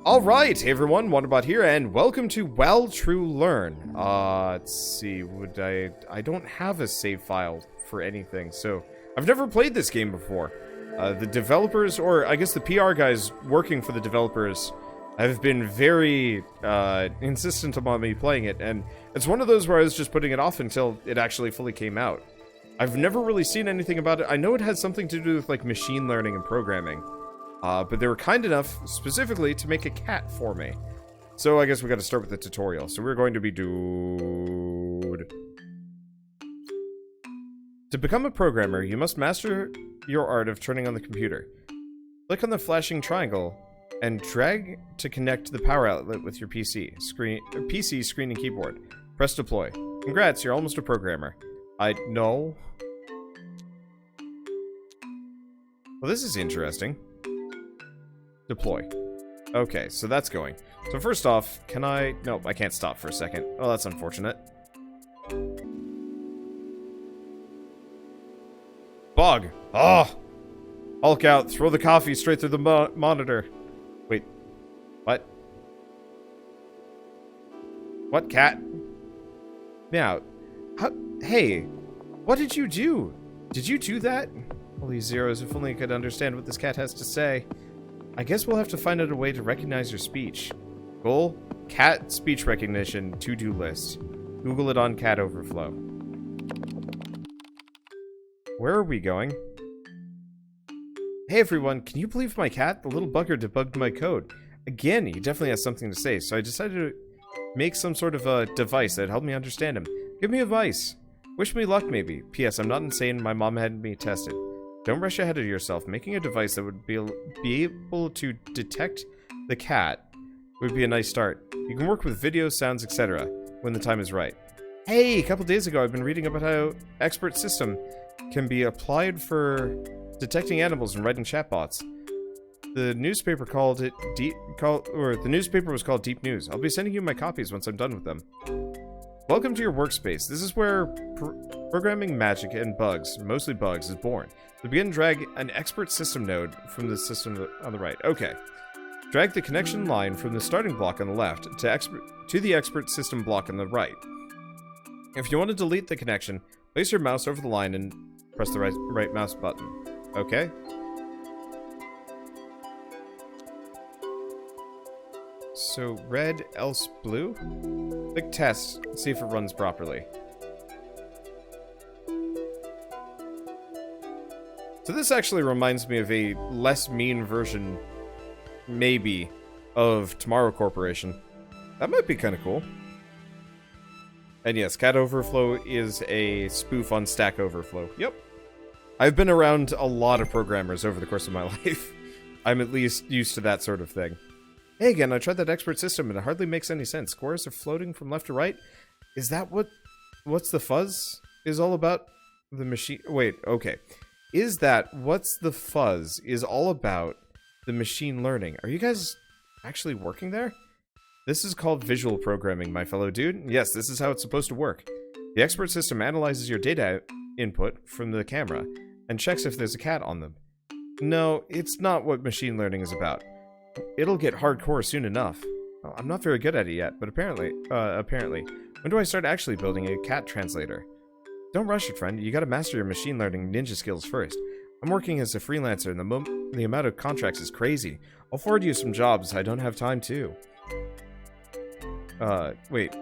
Alright, hey everyone, Wanderbot here, and welcome to Well True Learn. Let's see, I don't have a save file for anything, so I've never played this game before. The developers, or I guess the PR guys working for the developers, have been very insistent upon me playing it, and it's one of those where I was just putting it off until it actually fully came out. I've never really seen anything about it. I know it has something to do with like machine learning and programming. But they were kind enough, specifically, to make a cat for me. So I guess we gotta start with the tutorial. So we're going to be dude. To become a programmer, you must master your art of turning on the computer. Click on the flashing triangle and drag to connect the power outlet with your PC screen and keyboard. Press deploy. Congrats, you're almost a programmer. I know. Well, this is interesting. Deploy. Okay, so that's going. So first off, can I... Nope, I can't stop for a second. Oh, that's unfortunate. Bug! Oh! Hulk out, throw the coffee straight through the monitor. Wait. What? What, cat? Meow. How... Hey! What did you do? Did you do that? All these zeros, if only I could understand what this cat has to say. I guess we'll have to find out a way to recognize your speech. Goal, cat speech recognition to-do list. Google it on Cat Overflow. Where are we going? Hey everyone, can you believe my cat? The little bugger debugged my code. Again, he definitely has something to say, so I decided to make some sort of a device that helped me understand him. Give me advice. Wish me luck, maybe. P.S. I'm not insane, my mom had me tested. Don't rush ahead of yourself. Making a device that would be able to detect the cat would be a nice start. You can work with video, sounds, etc. when the time is right. Hey, a couple days ago I've been reading about how expert system can be applied for detecting animals and writing chatbots. The newspaper called it the newspaper was called Deep News. I'll be sending you my copies once I'm done with them. Welcome to your workspace. This is where programming magic and bugs, mostly bugs, is born. To begin, drag an expert system node from the system on the right. Okay. Drag the connection line from the starting block on the left to the expert system block on the right. If you want to delete the connection, place your mouse over the line and press the right mouse button. Okay. So red, else blue? Click test, see if it runs properly. So this actually reminds me of a less mean version, maybe, of Tomorrow Corporation. That might be kind of cool. And yes, Cat Overflow is a spoof on Stack Overflow. Yep. I've been around a lot of programmers over the course of my life. I'm at least used to that sort of thing. Hey again, I tried that expert system and it hardly makes any sense. Scores are floating from left to right. Is that what's the fuzz is all about? The machine... Wait, okay. Is that what's the fuzz is all about the machine learning? Are you guys actually working there? This is called visual programming, my fellow dude. Yes, this is how it's supposed to work. The expert system analyzes your data input from the camera and checks if there's a cat on them. No, it's not what machine learning is about. It'll get hardcore soon enough. Well, I'm not very good at it yet, but apparently. When do I start actually building a cat translator? Don't rush it, friend. You gotta master your machine learning ninja skills first. I'm working as a freelancer and the amount of contracts is crazy. I'll forward you some jobs. I don't have time to. Wait.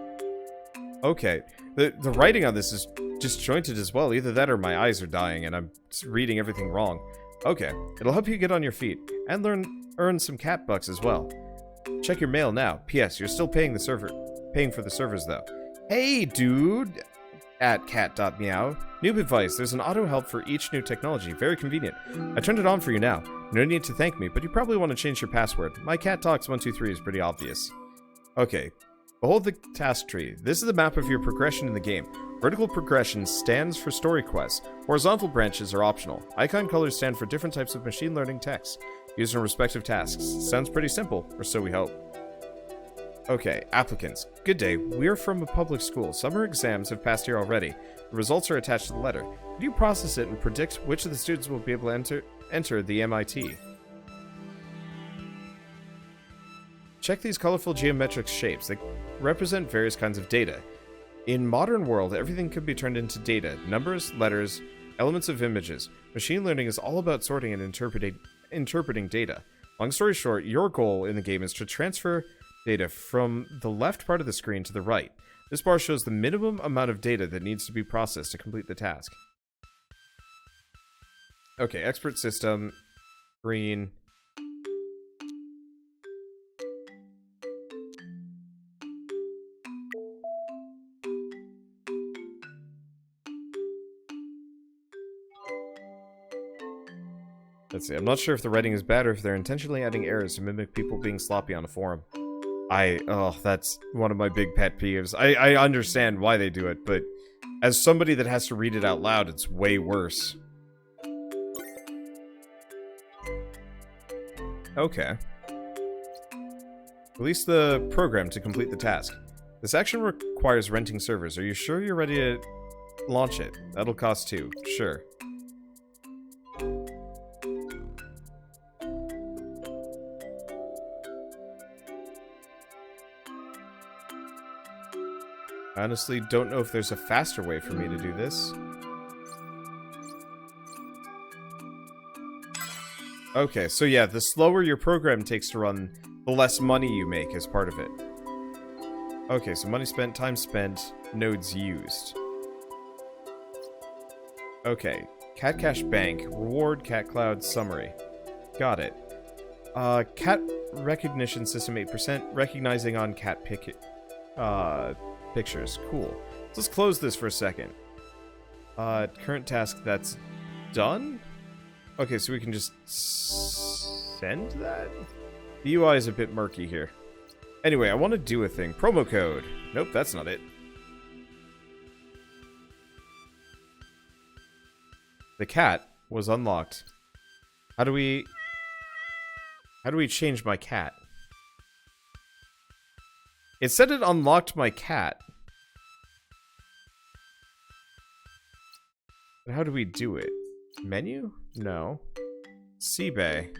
Okay. The writing on this is disjointed as well. Either that or my eyes are dying and I'm reading everything wrong. Okay. It'll help you get on your feet and earn some cat bucks as well. Check your mail now. P.S. You're still paying for the servers though. Hey, dude! At cat.meow. Noob advice, there's an auto help for each new technology. Very convenient. I turned it on for you now. No need to thank me, but you probably want to change your password. My cat talks 123 is pretty obvious. Okay. Behold the task tree. This is the map of your progression in the game. Vertical progression stands for story quests. Horizontal branches are optional. Icon colors stand for different types of machine learning text used in respective tasks. Sounds pretty simple, or so we hope. Okay, applicants. Good day. We're from a public school. Summer exams have passed here already. The results are attached to the letter. Could you process it and predict which of the students will be able to enter the MIT? Check these colorful geometric shapes. They represent various kinds of data. In modern world, everything could be turned into data. Numbers, letters, elements of images. Machine learning is all about sorting and interpreting data. Long story short, your goal in the game is to transfer data from the left part of the screen to the right. This bar shows the minimum amount of data that needs to be processed to complete the task. Okay, expert system, green. Let's see, I'm not sure if the writing is bad or if they're intentionally adding errors to mimic people being sloppy on a forum. That's one of my big pet peeves. I understand why they do it, but as somebody that has to read it out loud, it's way worse. Okay. Release the program to complete the task. This action requires renting servers. Are you sure you're ready to launch it? That'll cost 2. Sure. I honestly don't know if there's a faster way for me to do this. Okay, so yeah, the slower your program takes to run, the less money you make as part of it. Okay, so money spent, time spent, nodes used. Okay, Cat Cash Bank, reward, Cat Cloud, summary. Got it. Cat recognition system 8%, recognizing on cat pictures. Cool. Let's close this for a second. Current task that's done? Okay, so we can just send that? The UI is a bit murky here. Anyway, I want to do a thing. Promo code. Nope, that's not it. The cat was unlocked. How do we change my cat? It said it unlocked my cat. But how do we do it? Menu? No. Seabay.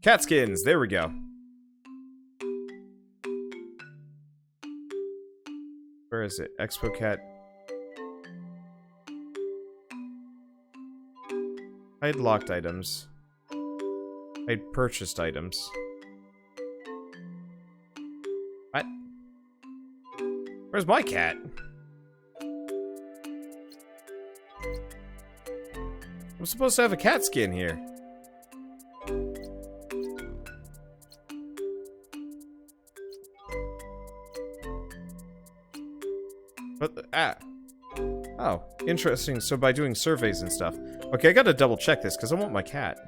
Cat skins! There we go. Where is it? Expo Cat. Hide locked items. Hide purchased items. What? Where's my cat? I'm supposed to have a cat skin here. But, oh, interesting. So by doing surveys and stuff. Okay, I gotta double check this, because I want my cat.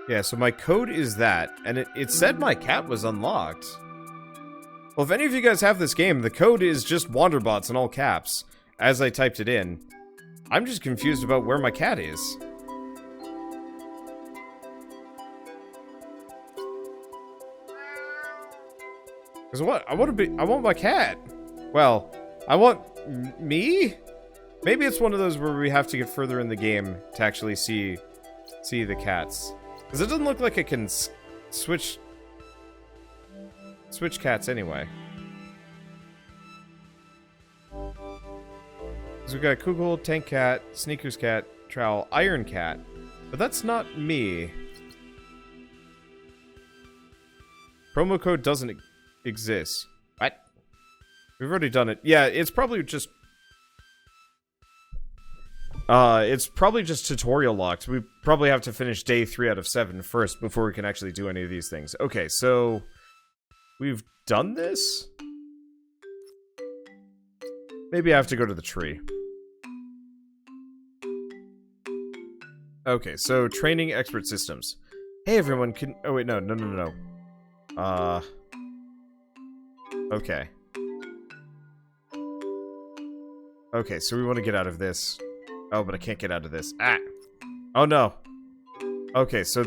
Yeah, so my code is that, and it said my cat was unlocked. Well, if any of you guys have this game, the code is just Wanderbots in all caps, as I typed it in. I'm just confused about where my cat is. Because what? I want my cat. Well, I want me? Maybe it's one of those where we have to get further in the game to actually see the cats. Because it doesn't look like it can switch cats anyway. So we got Kugel, Tank Cat, Sneaker's Cat, Trowel, Iron Cat. But that's not me. Promo code doesn't exist. What? We've already done it. Yeah, it's probably just... tutorial locked. We probably have to finish day 3 out of 7 first before we can actually do any of these things. Okay, so... we've done this? Maybe I have to go to the tree. Okay, so training expert systems. Hey everyone, can... oh wait, no. Okay. Okay, so we want to get out of this. Oh, but I can't get out of this. Ah! Oh no! Okay, so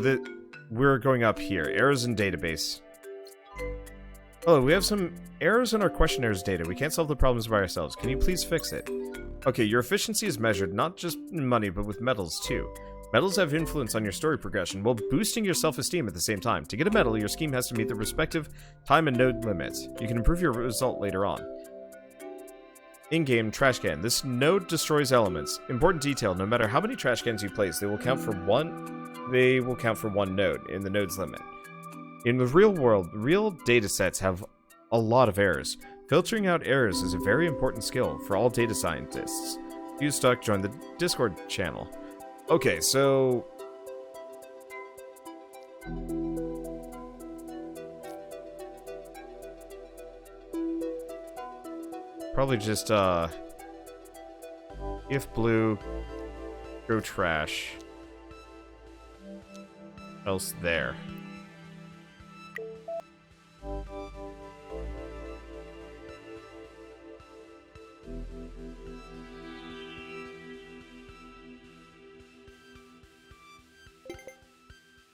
we're going up here. Errors in database. Oh, we have some errors in our questionnaires data. We can't solve the problems by ourselves. Can you please fix it? Okay, your efficiency is measured not just in money, but with metals too. Medals have influence on your story progression while boosting your self-esteem at the same time. To get a medal, your scheme has to meet the respective time and node limits. You can improve your result later on. In-game trash can. This node destroys elements. Important detail, no matter how many trash cans you place, they will count for one node in the node's limit. In the real world, real datasets have a lot of errors. Filtering out errors is a very important skill for all data scientists. If you stuck, join the Discord channel. Okay, so... probably just, if blue, go trash. Else there.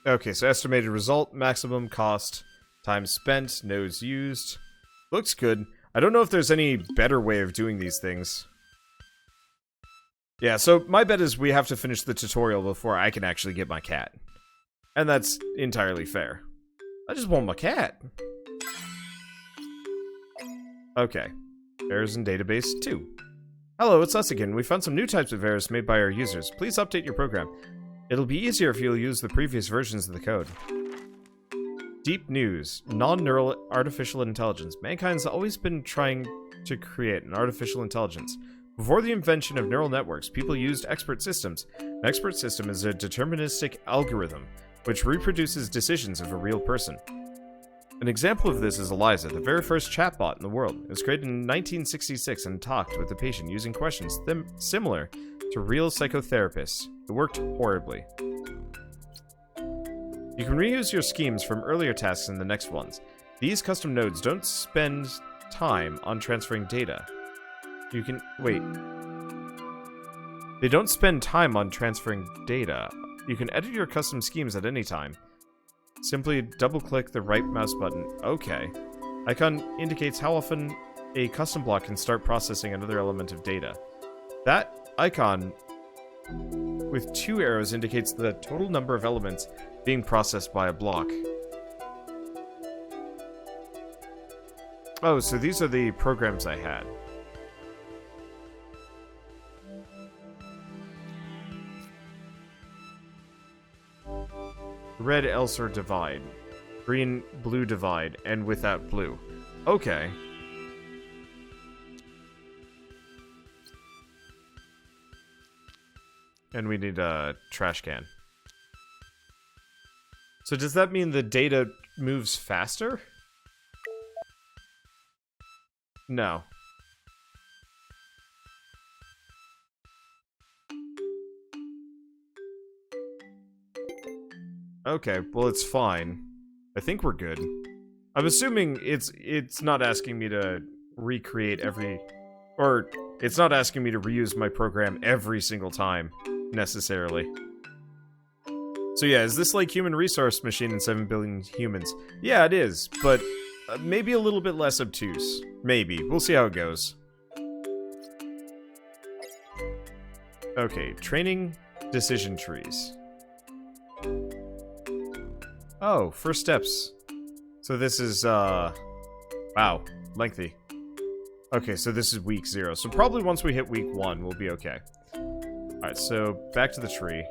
Okay, so estimated result, maximum cost, time spent, nodes used. Looks good. I don't know if there's any better way of doing these things. Yeah, so my bet is we have to finish the tutorial before I can actually get my cat. And that's entirely fair. I just want my cat. Okay. Errors in database 2. Hello, it's us again. We found some new types of errors made by our users. Please update your program. It'll be easier if you'll use the previous versions of the code. Deep news. Non-neural artificial intelligence. Mankind's always been trying to create an artificial intelligence. Before the invention of neural networks, people used expert systems. An expert system is a deterministic algorithm, which reproduces decisions of a real person. An example of this is Eliza, the very first chatbot in the world. It was created in 1966 and talked with the patient using questions similar to real psychotherapists. It worked horribly. You can reuse your schemes from earlier tasks in the next ones. These custom nodes don't spend time on transferring data. You can... wait. They don't spend time on transferring data. You can edit your custom schemes at any time. Simply double-click the right mouse button. Okay. Icon indicates how often a custom block can start processing another element of data. That icon with 2 arrows indicates the total number of elements being processed by a block. Oh, so these are the programs I had. Red, else, or divide. Green, blue, divide, and without blue. Okay. And we need a trash can. So does that mean the data moves faster? No. Okay, well it's fine. I think we're good. I'm assuming it's not asking me to recreate every... or it's not asking me to reuse my program every single time, necessarily. So yeah, is this like Human Resource Machine in 7 Billion Humans? Yeah, it is, but maybe a little bit less obtuse. Maybe. We'll see how it goes. Okay, training decision trees. Oh, first steps. So this is, wow, lengthy. Okay, so this is week 0. So probably once we hit week 1, we'll be okay. Alright, so back to the tree.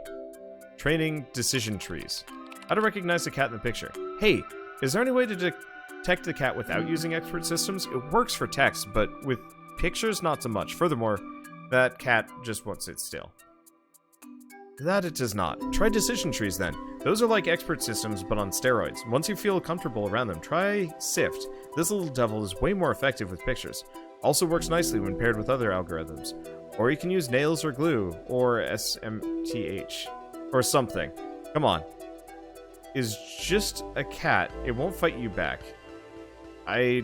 Training decision trees. How to recognize the cat in the picture. Hey, is there any way to detect the cat without using expert systems? It works for text, but with pictures, not so much. Furthermore, that cat just won't sit still. That it does not. Try decision trees then. Those are like expert systems, but on steroids. Once you feel comfortable around them, try Sift. This little devil is way more effective with pictures. Also works nicely when paired with other algorithms. Or you can use nails or glue, or SMTH. Or something. Come on. Is just a cat. It won't fight you back. I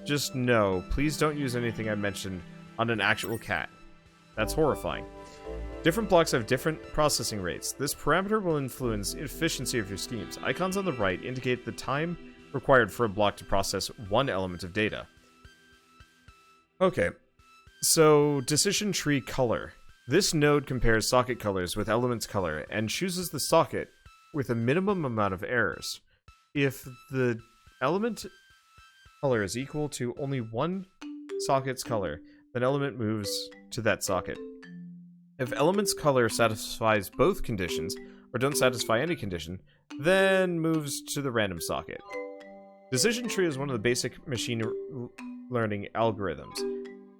just know. Please don't use anything I mentioned on an actual cat. That's horrifying. Different blocks have different processing rates. This parameter will influence efficiency of your schemes. Icons on the right indicate the time required for a block to process one element of data. Okay. So, decision tree color. This node compares socket colors with element's color and chooses the socket with a minimum amount of errors. If the element color is equal to only one socket's color, then element moves to that socket. If element's color satisfies both conditions, or don't satisfy any condition, then moves to the random socket. Decision tree is one of the basic machine learning algorithms.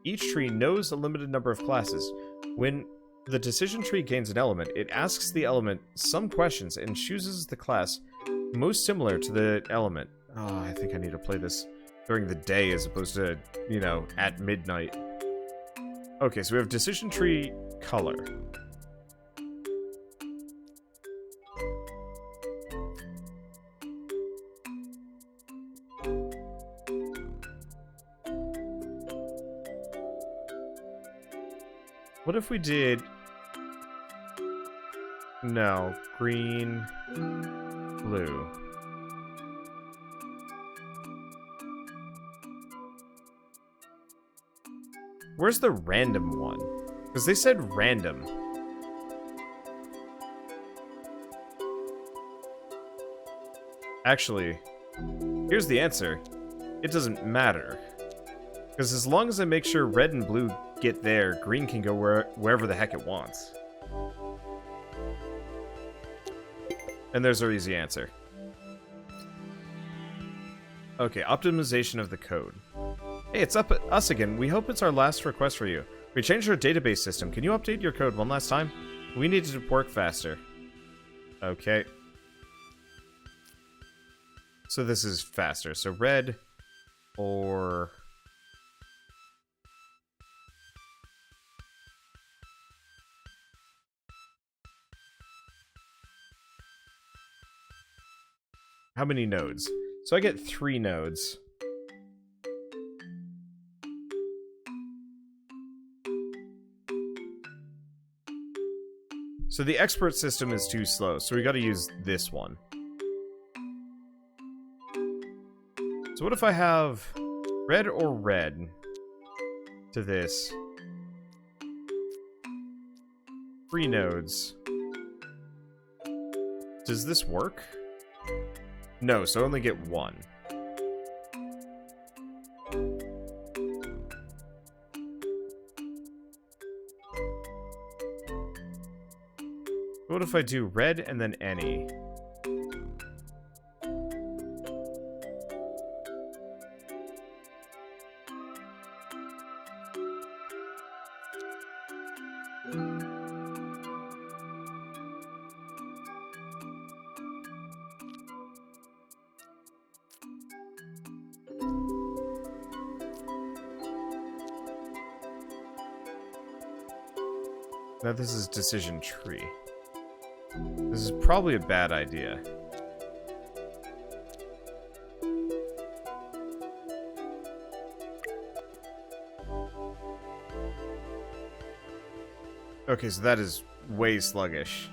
Each tree knows a limited number of classes. When the decision tree gains an element, it asks the element some questions and chooses the class most similar to the element. Oh, I think I need to play this during the day as opposed to, you know, at midnight. Okay, so we have decision tree color. What if we did... No, green, blue. Where's the random one? Because they said random. Actually, here's the answer. It doesn't matter. Because as long as I make sure red and blue get there, green can go wherever the heck it wants. And there's our easy answer. Okay, optimization of the code. Hey, it's us again. We hope it's our last request for you. We changed our database system. Can you update your code one last time? We need it to work faster. Okay. So this is faster. So red or... How many nodes? So I get 3 nodes. So the expert system is too slow, so we gotta use this one. So what if I have red or red to this? 3 nodes. Does this work? No, so I only get 1. What if I do red and then any? Now this is decision tree. This is probably a bad idea. Okay, so that is way sluggish.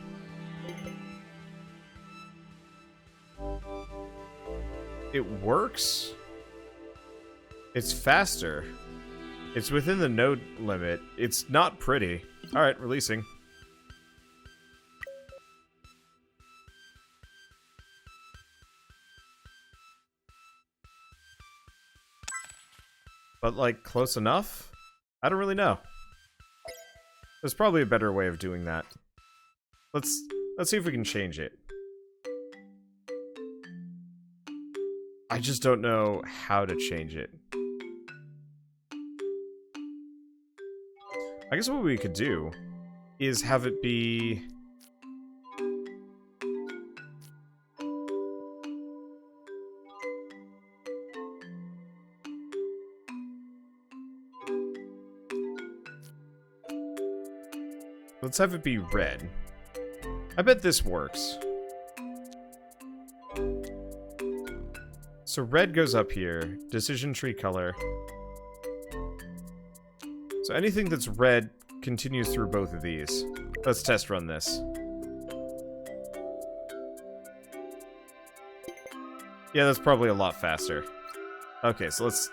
It works. It's faster. It's within the node limit. It's not pretty. Alright, releasing. But, like, close enough? I don't really know. There's probably a better way of doing that. Let's see if we can change it. I just don't know how to change it. I guess what we could do is have it be... Let's have it be red. I bet this works. So red goes up here, decision tree color. So anything that's red continues through both of these. Let's test run this. Yeah, that's probably a lot faster. Okay, so let's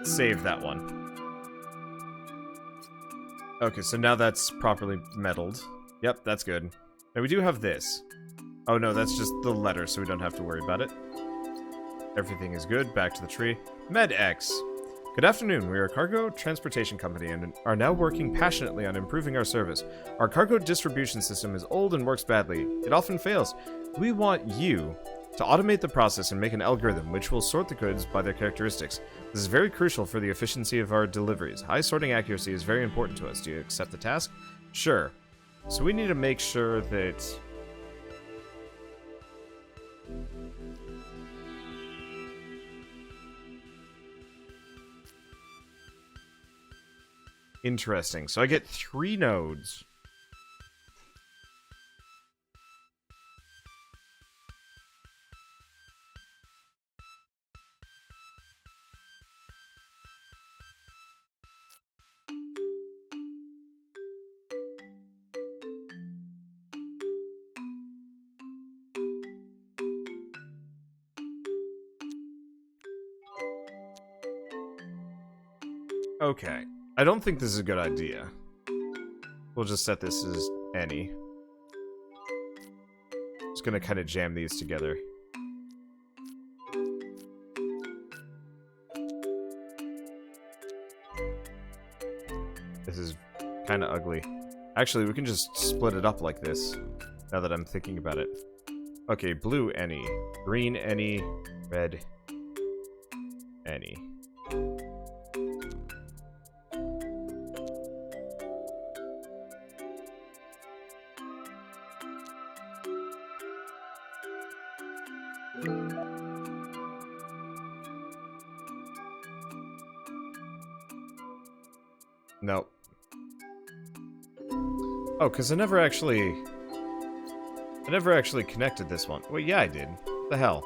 save that one. Okay, so now that's properly metalled. Yep, that's good. Now we do have this. Oh no, that's just the letter, so we don't have to worry about it. Everything is good. Back to the tree. MedX. Good afternoon. We are a cargo transportation company and are now working passionately on improving our service. Our cargo distribution system is old and works badly. It often fails. We want you to automate the process and make an algorithm which will sort the goods by their characteristics. This is very crucial for the efficiency of our deliveries. High sorting accuracy is very important to us. Do you accept the task? Sure. So we need to make sure that... Interesting. So I get 3 nodes. Okay. I don't think this is a good idea. We'll just set this as any. Just gonna kind of jam these together. This is kind of ugly. Actually, we can just split it up like this, now that I'm thinking about it. Okay, blue any, green any, red any. Nope. Oh, because I never actually connected this one. Well, yeah, I did. What the hell?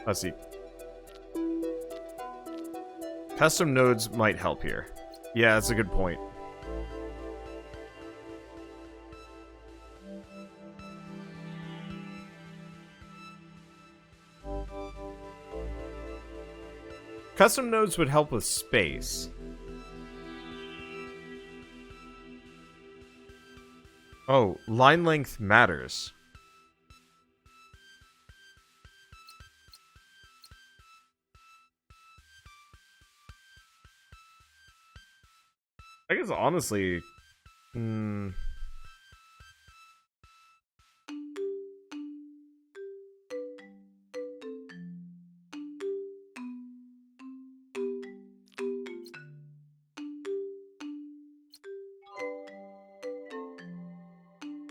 Let's see. Custom nodes might help here. Yeah, that's a good point. Custom nodes would help with space. Oh, line length matters. I guess honestly...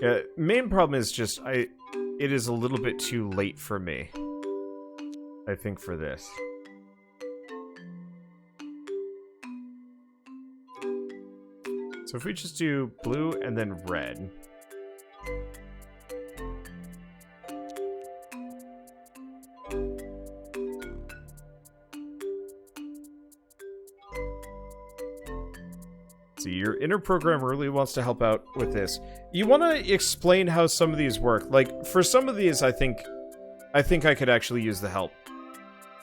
Yeah, main problem is just it is a little bit too late for me. I think for this. So if we just do blue and then red. See, your inner programmer really wants to help out with this. You want to explain how some of these work. Like, for some of these, I think I could actually use the help.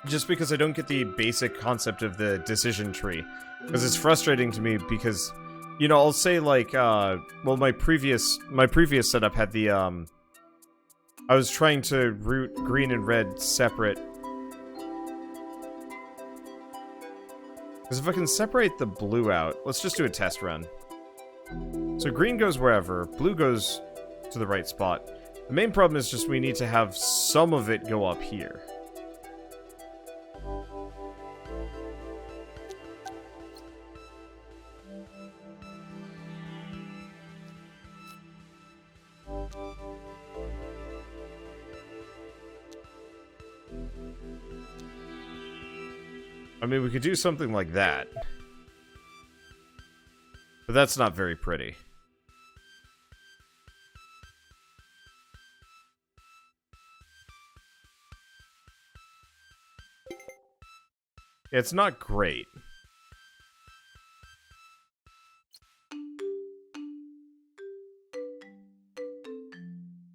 Just because I don't get the basic concept of the decision tree. Because it's frustrating to me because, you know, I'll say like, well, my previous setup had the, I was trying to route green and red separate. Because if I can separate the blue out, let's just do a test run. So green goes wherever, blue goes to the right spot. The main problem is just we need to have some of it go up here. I mean, we could do something like that. But that's not very pretty. It's not great.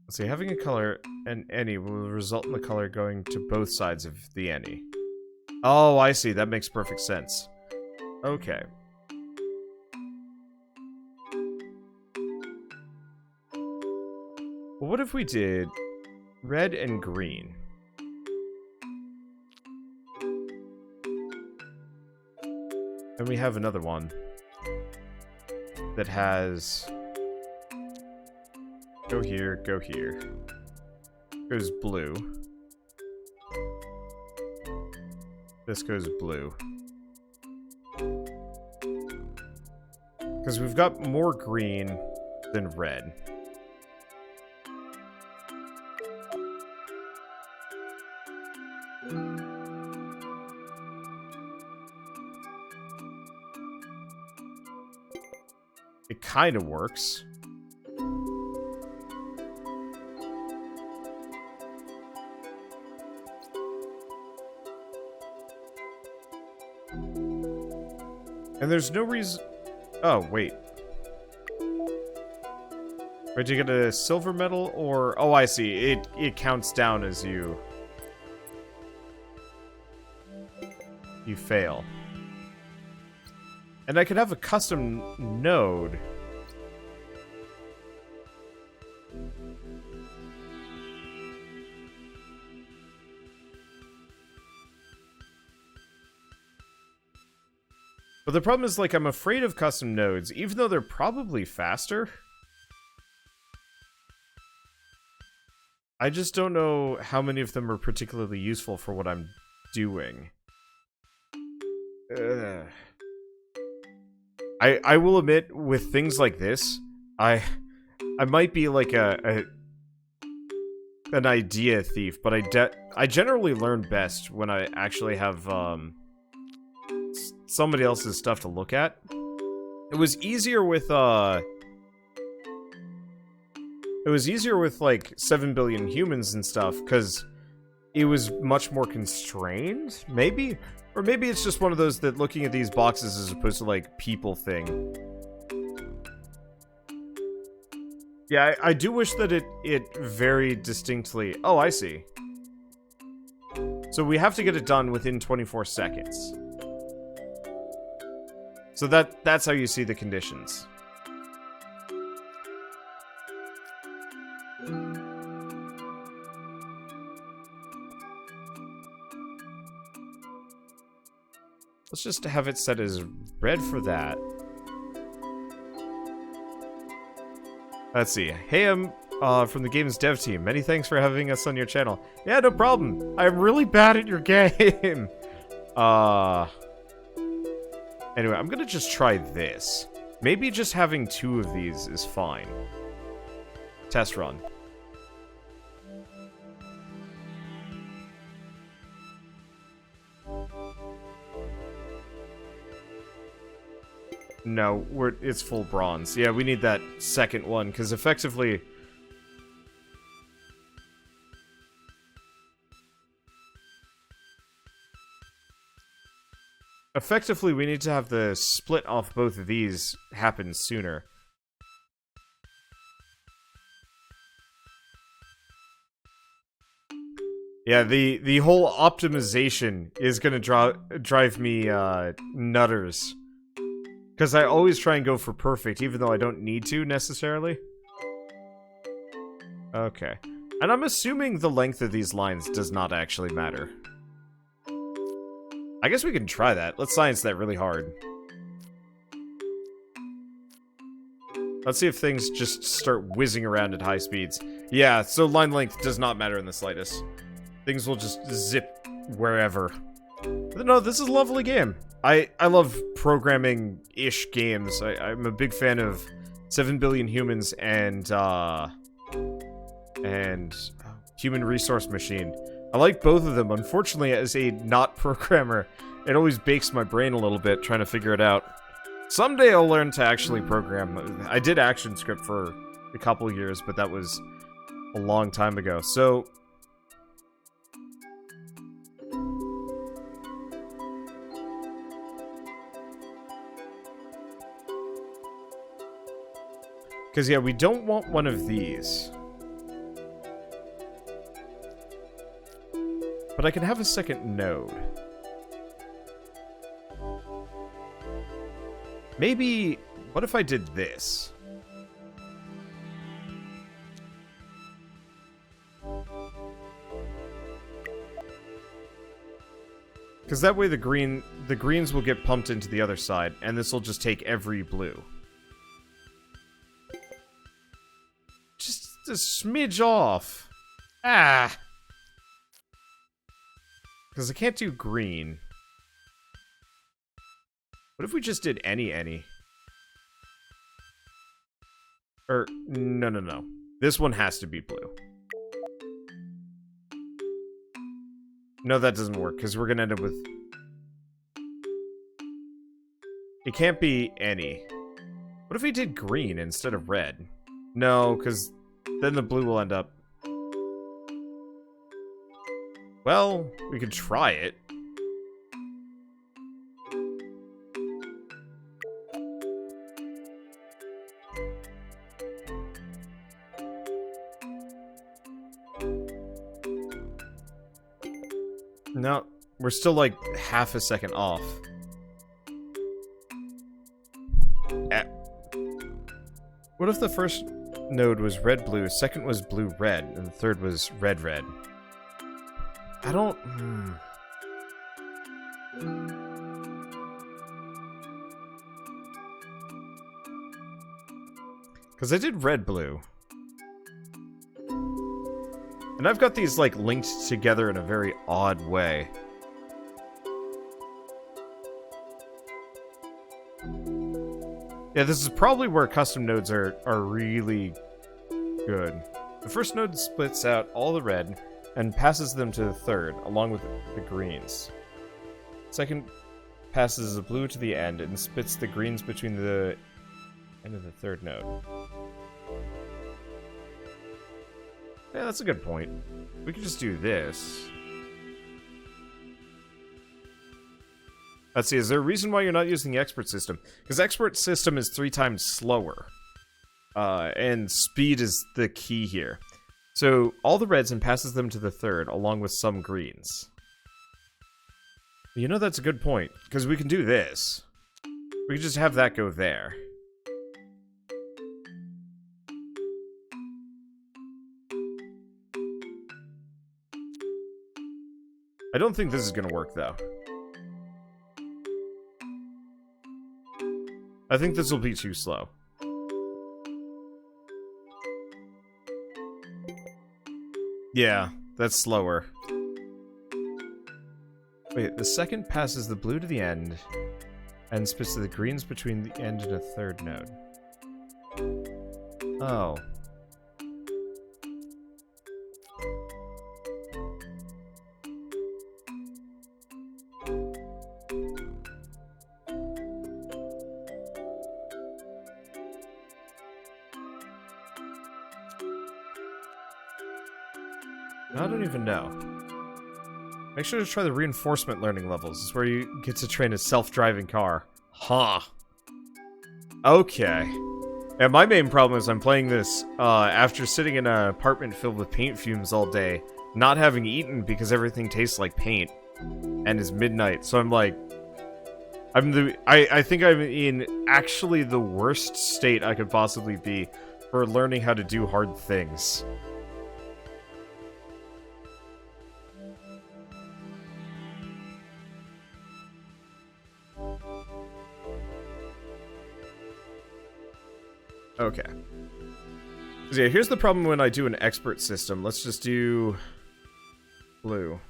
Let's see, having a color and any will result in the color going to both sides of the any. Oh, I see. That makes perfect sense. Okay. Well, what if we did red and green? And we have another one that has... Go here, go here. Goes blue. This goes blue. Because we've got more green than red. It kind of works. And there's no reason... Oh, wait. Wait, do you get a silver medal or... Oh, I see. It counts down as you fail. And I could have a custom node. But the problem is, like, I'm afraid of custom nodes, even though they're probably faster. I just don't know how many of them are particularly useful for what I'm doing. Ugh. I will admit, with things like this, I might be like an idea thief, but I generally learn best when I actually have somebody else's stuff to look at. It was easier with like 7 billion humans and stuff, because it was much more constrained, maybe? Or maybe it's just one of those that looking at these boxes as opposed to, like, people thing. Yeah, I do wish that it very distinctly... Oh, I see. So we have to get it done within 24 seconds. So that's how you see the conditions. Let's just have it set as red for that. Let's see. Hey, I'm from the game's dev team. Many thanks for having us on your channel. Yeah, no problem. I'm really bad at your game. Anyway, I'm gonna just try this. Maybe just having 2 of these is fine. Test run. No, it's full bronze. Yeah, we need that second one, because effectively... Effectively, we need to have the split off both of these happen sooner. Yeah, the whole optimization is gonna drive me nutters. Because I always try and go for perfect, even though I don't need to, necessarily. Okay. And I'm assuming the length of these lines does not actually matter. I guess we can try that. Let's science that really hard. Let's see if things just start whizzing around at high speeds. Yeah, so line length does not matter in the slightest. Things will just zip wherever. But no, this is a lovely game. I love programming-ish games. I'm a big fan of 7 Billion Humans and Human Resource Machine. I like both of them. Unfortunately, as a not-programmer, it always bakes my brain a little bit trying to figure it out. Someday I'll learn to actually program. I did ActionScript for a couple years, but that was a long time ago. So... Because, yeah, we don't want one of these. But I can have a second node. Maybe, what if I did this? Because that way the greens will get pumped into the other side, and this will just take every blue. Just a smidge off. Ah! Because I can't do green. What if we just did any? Or, no. This one has to be blue. No, that doesn't work, because we're going to end up with... It can't be any. What if we did green instead of red? No, because then the blue will end up... Well, we could try it. No, we're still like half a second off. What if the first node was red-blue, second was blue-red, and the third was red-red? I don't... Because I did red-blue. And I've got these, like, linked together in a very odd way. Yeah, this is probably where custom nodes are really good. The first node splits out all the red and passes them to the third, along with the greens. Second passes the blue to the end and splits the greens between the end of the third node. Yeah, that's a good point. We could just do this. Let's see, is there a reason why you're not using the expert system? Because expert system is 3 times slower. And speed is the key here. So, all the reds and passes them to the third, along with some greens. You know, that's a good point, because we can do this. We can just have that go there. I don't think this is going to work, though. I think this will be too slow. Yeah, that's slower. Wait, the second passes the blue to the end, and splits the greens between the end and a third node. Oh. I don't even know. Make sure to try the reinforcement learning levels. It's where you get to train a self-driving car. Huh. Okay. Yeah, my main problem is I'm playing this after sitting in an apartment filled with paint fumes all day, not having eaten because everything tastes like paint, and it's midnight. So I'm like, I think I'm in actually the worst state I could possibly be for learning how to do hard things. Okay. So yeah, here's the problem when I do an expert system. Let's just do blue.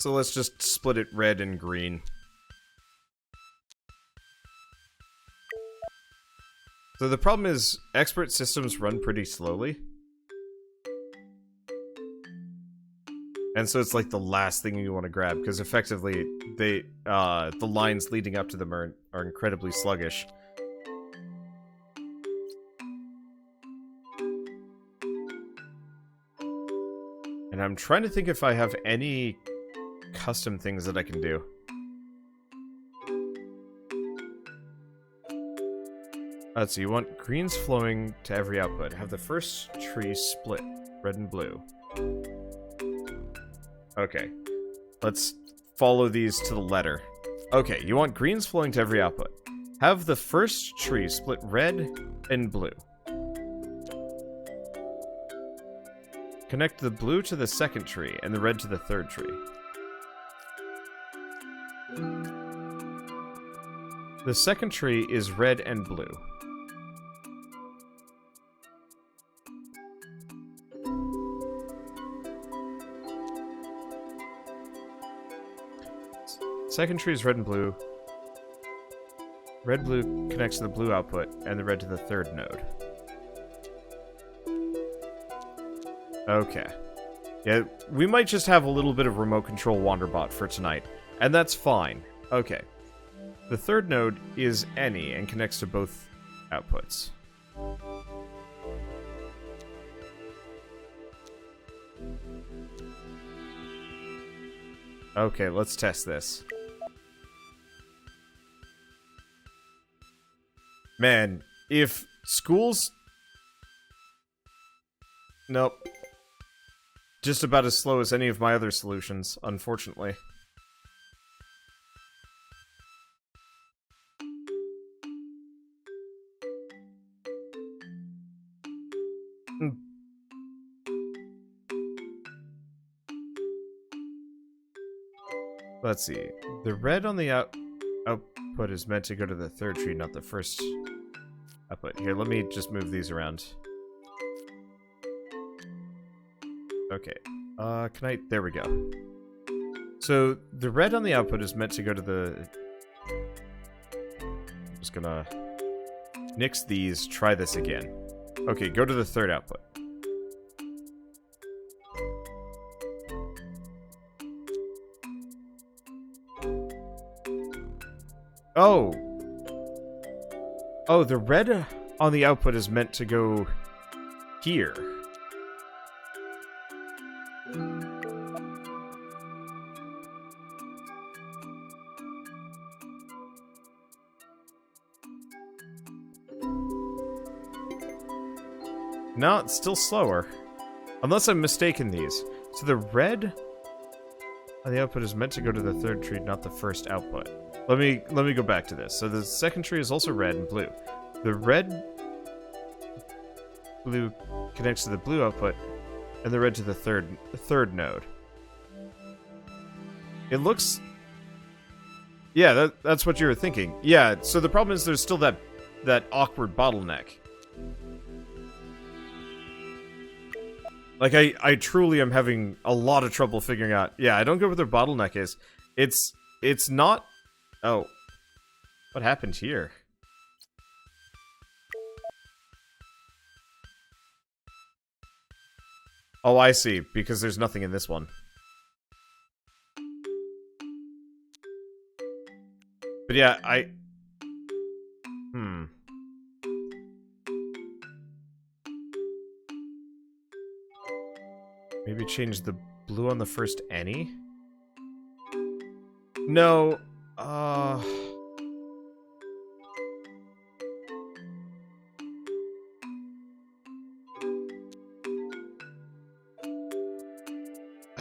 So let's just split it red and green. So the problem is expert systems run pretty slowly. And so it's like the last thing you want to grab, because effectively the lines leading up to them are incredibly sluggish. And I'm trying to think if I have any custom things that I can do. Let's see, you want greens flowing to every output. Have the first tree split, red and blue. Okay. Let's follow these to the letter. Okay, you want greens flowing to every output. Have the first tree split red and blue. Connect the blue to the second tree and the red to the third tree. The second tree is red and blue. Second tree is red and blue. Red-blue connects to the blue output, and the red to the third node. Okay. Yeah, we might just have a little bit of remote control Wanderbot for tonight, and that's fine. Okay. The third node is any and connects to both outputs. Okay, let's test this. Man, if schools... Nope. Just about as slow as any of my other solutions, unfortunately. Let's see. The red on the output is meant to go to the third tree, not the first output. Here, let me just move these around. Okay. Can I... There we go. So, the red on the output is meant to go to the... I'm just gonna... nix these, try this again. Okay, go to the third output. Oh! Oh, the red on the output is meant to go here. No, it's still slower. Unless I'm mistaken these. So the red on the output is meant to go to the third tree, not the first output. Let me go back to this. So the second tree is also red and blue. The red-blue connects to the blue output, and the red to the third node. It looks... Yeah, that's what you were thinking. Yeah, so the problem is there's still that awkward bottleneck. Like, I truly am having a lot of trouble figuring out... Yeah, I don't get what their bottleneck is. It's not... Oh. What happened here? Oh, I see. Because there's nothing in this one. But yeah, Maybe change the blue on the first any? No, I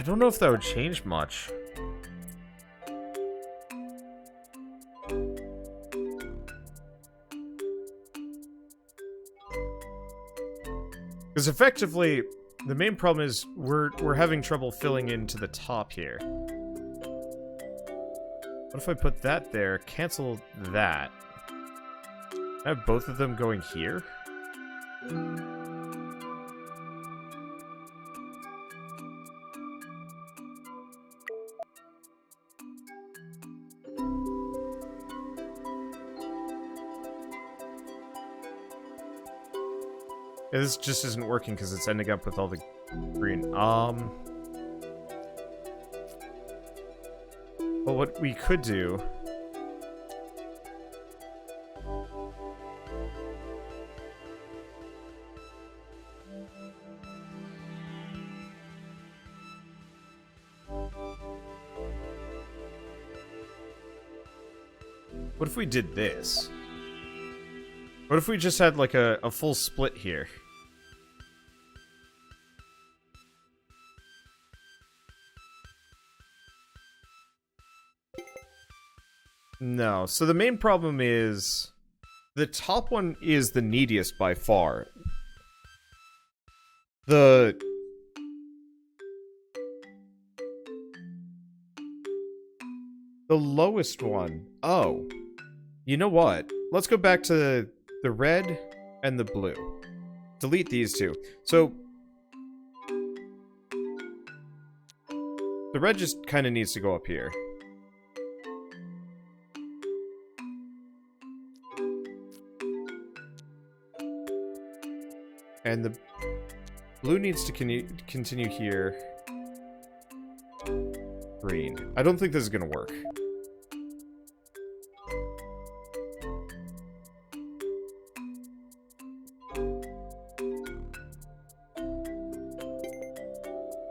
don't know if that would change much. Because effectively, the main problem is we're having trouble filling into the top here. What if I put that there, cancel that? I have both of them going here? Yeah, this just isn't working because it's ending up with all the green. Well, what we could do... What if we did this? What if we just had, like, a full split here? No. So the main problem is the top one is the neediest by far. The lowest one. Oh. You know what? Let's go back to the red and the blue. Delete these two. So the red just kind of needs to go up here. And the blue needs to continue here. Green. I don't think this is going to work.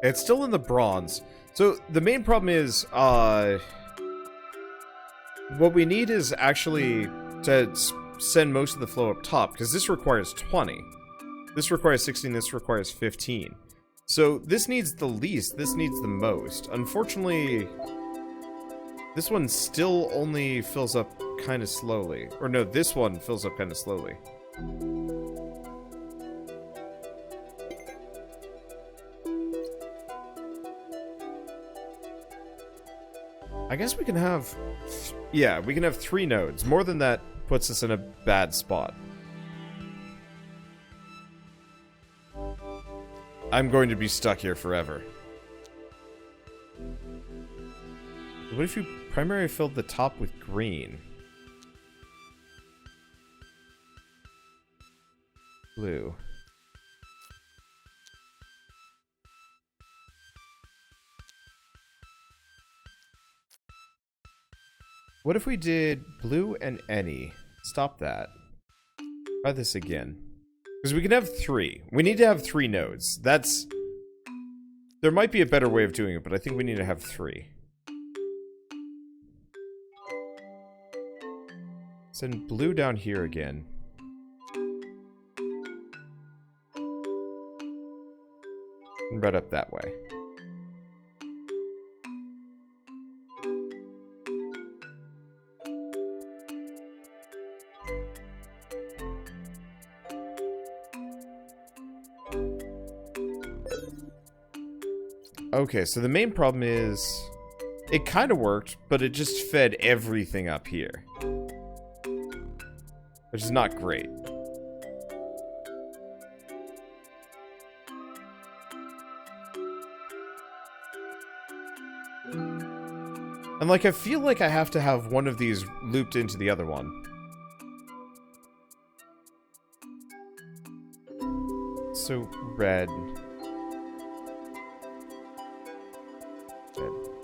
It's still in the bronze. So the main problem is, what we need is actually to send most of the flow up top, because this requires 20. This requires 16, this requires 15. So this needs the least, this needs the most. Unfortunately, this one still only fills up kind of slowly. Or no, this one fills up kind of slowly. I guess we can have... yeah, we can have 3 nodes. More than that puts us in a bad spot. I'm going to be stuck here forever. What if you primarily filled the top with green? Blue. What if we did blue and any? Stop that. Try this again. Because we can have 3. We need to have 3 nodes. That's... there might be a better way of doing it, but I think we need to have 3. Send blue down here again. And red up that way. Okay, so the main problem is... it kind of worked, but it just fed everything up here. Which is not great. And like, I feel like I have to have one of these looped into the other one. So, red...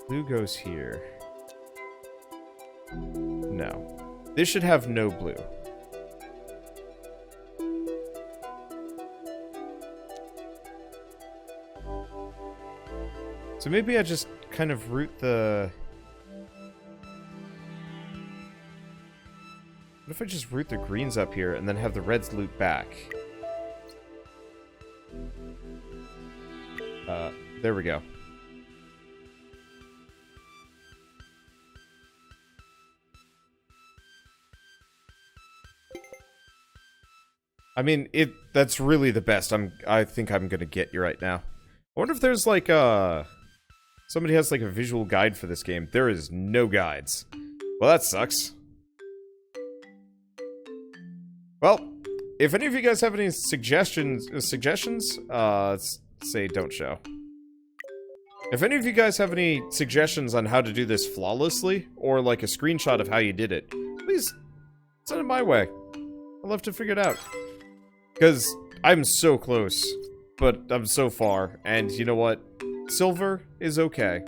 blue goes here. No. This should have no blue. So maybe I just kind of route the... what if I just route the greens up here and then have the reds loop back? There we go. I mean, that's really the best I think I'm gonna get you right now. I wonder if there's like somebody has like a visual guide for this game. There is no guides. Well, that sucks. Well, if any of you guys have any suggestions, say don't show. If any of you guys have any suggestions on how to do this flawlessly, or like a screenshot of how you did it, please send it my way. I'd love to figure it out. Because I'm so close, but I'm so far, and you know what? Silver is okay.